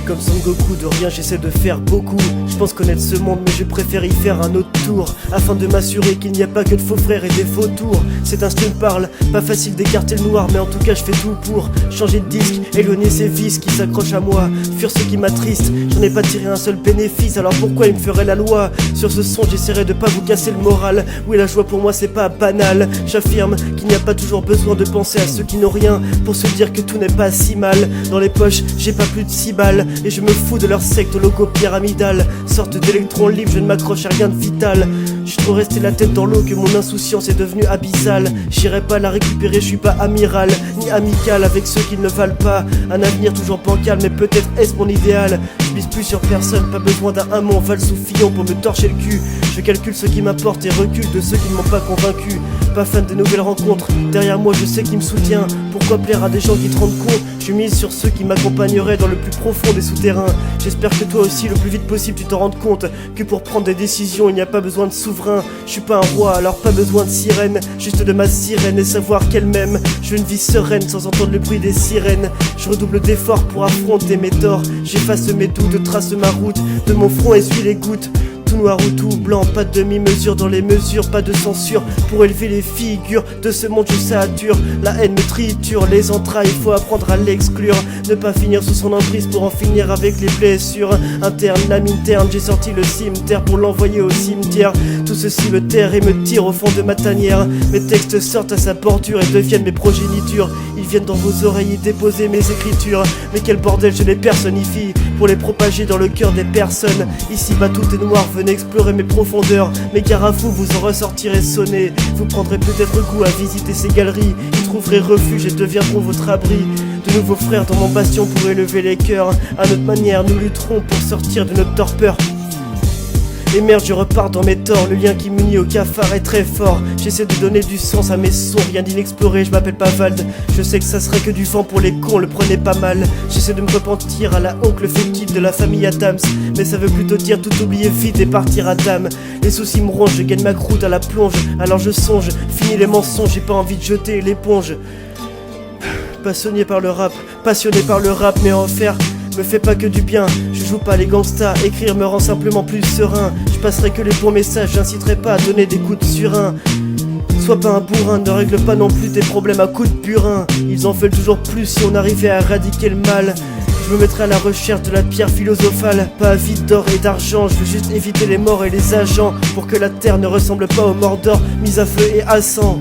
comme Son Goku, de rien j'essaie de faire beaucoup. Je pense connaître ce monde mais je préfère y faire un autre tour, afin de m'assurer qu'il n'y a pas que de faux frères et des faux tours. C'est un style parle, pas facile d'écarter le noir, mais en tout cas je fais tout pour changer de disque, éloigner ces vices qui s'accrochent à moi, fuir ce qui m'attriste. J'en ai pas tiré un seul bénéfice, alors pourquoi il me ferait la loi? Sur ce son j'essaierai de pas vous casser le moral. Oui, la joie pour moi c'est pas banal. J'affirme qu'il n'y a pas toujours besoin de penser à ceux qui n'ont rien, pour se dire que tout n'est pas si mal. Dans les poches j'ai pas plus de 6 balles, et je me fous de leur secte au logo pyramidal. Sorte d'électron libre, je ne m'accroche à rien de vital. Je suis trop resté la tête dans l'eau que mon insouciance est devenue abyssale. J'irai pas la récupérer, je suis pas amiral ni amical avec ceux qui ne valent pas. Un avenir toujours bancal, mais peut-être est-ce mon idéal. Je mise plus sur personne, pas besoin d'un amant val sous Fillon pour me torcher le cul. Je calcule ce qui m'apporte et recule de ceux qui ne m'ont pas convaincu. Pas fan de nouvelles rencontres, derrière moi je sais qui me soutient. Pourquoi plaire à des gens qui te rendent compte? Je mise sur ceux qui m'accompagneraient dans le plus profond des souterrains. J'espère que toi aussi le plus vite possible tu t'en rendes compte, que pour prendre des décisions il n'y a pas besoin de souverain. Je suis pas un roi alors pas besoin de sirène, juste de ma sirène et savoir qu'elle m'aime. Je veux une vie sereine sans entendre le bruit des sirènes. Je redouble d'efforts pour affronter mes torts. J'efface mes doutes, trace ma route, de mon front essuie les gouttes. Tout noir ou tout blanc, pas de demi-mesure dans les mesures, pas de censure pour élever les figures de ce monde, je sature. La haine me triture les entrailles, faut apprendre à l'exclure. Ne pas finir sous son emprise pour en finir avec les blessures internes, l'âme interne. J'ai sorti le cimetière pour l'envoyer au cimetière. Tout ceci me terre et me tire au fond de ma tanière. Mes textes sortent à sa bordure et deviennent mes progénitures. Ils viennent dans vos oreilles y déposer mes écritures. Mais quel bordel, je les personnifie pour les propager dans le cœur des personnes. Ici bas tout est noir, venez explorer mes profondeurs. Mes garafous vous en ressortirez sonnés. Vous prendrez peut-être goût à visiter ces galeries. Ils trouveraient refuge et deviendront votre abri. De nouveaux frères dans mon bastion pour élever les cœurs. À notre manière nous lutterons pour sortir de notre torpeur. Et merde, je repars dans mes torts, le lien qui m'unit au cafard est très fort. J'essaie de donner du sens à mes sons, rien d'inexploré, je m'appelle pas Vald. Je sais que ça serait que du vent pour les cons, le prenez pas mal. J'essaie de me repentir à la oncle fétide de la famille Adams, mais ça veut plutôt dire tout oublier vite et partir à dame. Les soucis me rongent, je gagne ma croûte à la plonge. Alors je songe, fini les mensonges, j'ai pas envie de jeter l'éponge. Passionné par le rap, mais en faire me fait pas que du bien. Je joue pas les gangsters, écrire me rend simplement plus serein. Je passerai que les bons messages, j'inciterai pas à donner des coups de surin. Sois pas un bourrin, ne règle pas non plus tes problèmes à coups de burin. Ils en veulent toujours plus si on arrivait à éradiquer le mal. Je me mettrai à la recherche de la pierre philosophale, pas avide d'or et d'argent. Je veux juste éviter les morts et les agents, pour que la terre ne ressemble pas aux Mordor mis à feu et à sang.